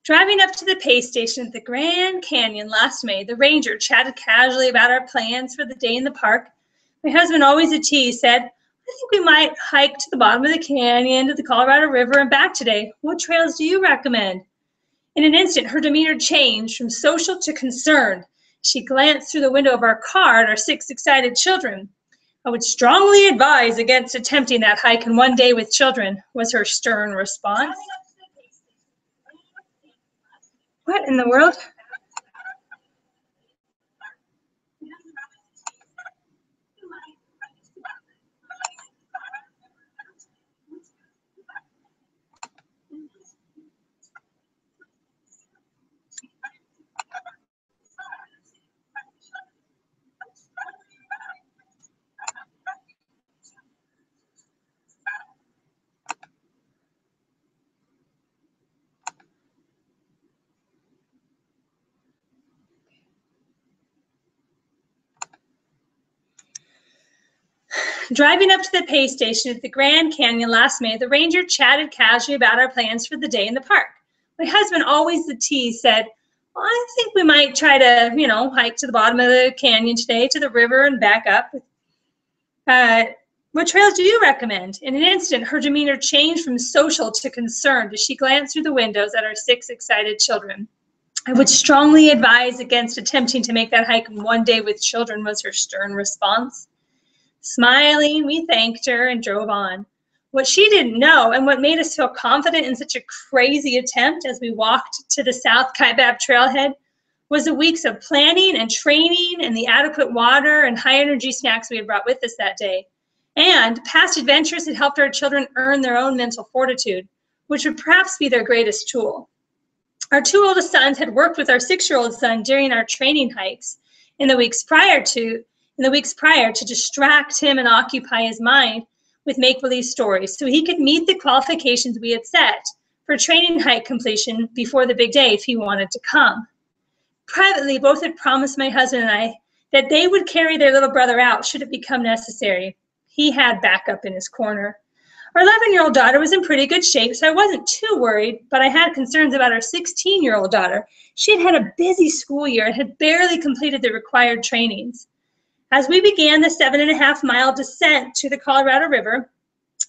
Driving up to the pay station at the Grand Canyon last May, the ranger chatted casually about our plans for the day in the park. My husband, always a tease, said, "I think we might hike to the bottom of the canyon to the Colorado River and back today. What trails do you recommend?" In an instant, her demeanor changed from social to concerned. She glanced through the window of our car at our 6 excited children. "I would strongly advise against attempting that hike in one day with children," was her stern response. What in the world? Driving up to the pay station at the Grand Canyon last May, the ranger chatted casually about our plans for the day in the park. My husband, always the tease, said, "Well, I think we might try to, hike to the bottom of the canyon today, to the river and back up. What trails do you recommend?" In an instant, her demeanor changed from social to concerned as she glanced through the windows at our 6 excited children. "I would strongly advise against attempting to make that hike in one day with children," was her stern response. Smiling, we thanked her and drove on. What she didn't know, and what made us feel confident in such a crazy attempt as we walked to the South Kaibab trailhead, was the weeks of planning and training and the adequate water and high-energy snacks we had brought with us that day. And past adventures had helped our children earn their own mental fortitude, which would perhaps be their greatest tool. Our 2 oldest sons had worked with our 6-year-old son during our training hikes in the weeks prior to distract him and occupy his mind with make-believe stories so he could meet the qualifications we had set for training hike completion before the big day if he wanted to come. Privately, both had promised my husband and I that they would carry their little brother out should it become necessary. He had backup in his corner. Our 11-year-old daughter was in pretty good shape, so I wasn't too worried, but I had concerns about our 16-year-old daughter. She had had a busy school year and had barely completed the required trainings. As we began the 7.5-mile descent to the Colorado River,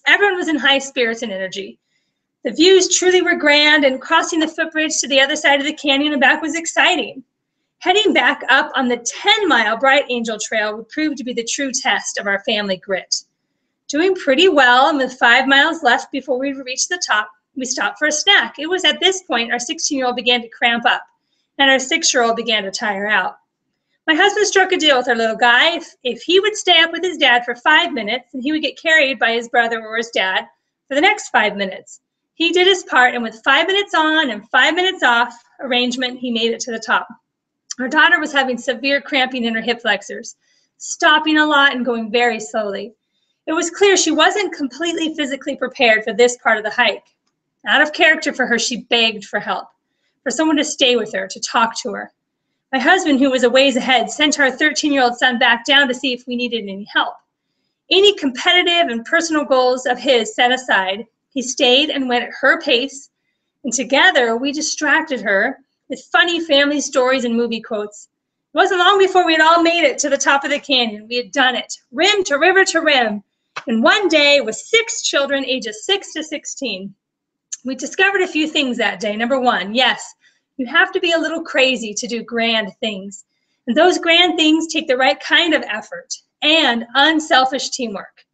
everyone was in high spirits and energy. The views truly were grand, and crossing the footbridge to the other side of the canyon and back was exciting. Heading back up on the 10-mile Bright Angel Trail would prove to be the true test of our family grit. Doing pretty well, and with 5 miles left before we reached the top, we stopped for a snack. It was at this point our 16-year-old began to cramp up, and our 6-year-old began to tire out. My husband struck a deal with our little guy. If he would stay up with his dad for 5 minutes, then he would get carried by his brother or his dad for the next 5 minutes. He did his part, and with 5 minutes on and 5 minutes off arrangement, he made it to the top. Our daughter was having severe cramping in her hip flexors, stopping a lot and going very slowly. It was clear she wasn't completely physically prepared for this part of the hike. Out of character for her, she begged for help, for someone to stay with her, to talk to her. My husband, who was a ways ahead, sent our 13-year-old son back down to see if we needed any help. Any competitive and personal goals of his set aside, he stayed and went at her pace, and together we distracted her with funny family stories and movie quotes. It wasn't long before we had all made it to the top of the canyon. We had done it, rim to river to rim, in one day with 6 children ages 6 to 16. We discovered a few things that day. Number 1, yes, you have to be a little crazy to do grand things. And those grand things take the right kind of effort and unselfish teamwork.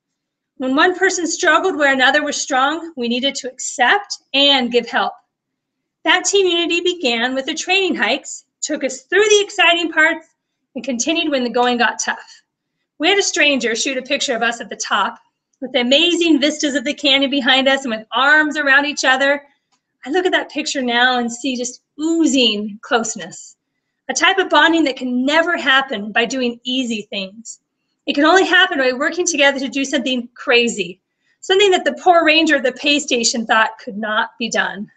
When one person struggled where another was strong, we needed to accept and give help. That team unity began with the training hikes, took us through the exciting parts, and continued when the going got tough. We had a stranger shoot a picture of us at the top with the amazing vistas of the canyon behind us and with arms around each other. I look at that picture now and see just oozing closeness, a type of bonding that can never happen by doing easy things. It can only happen by working together to do something crazy, something that the poor ranger at the pay station thought could not be done.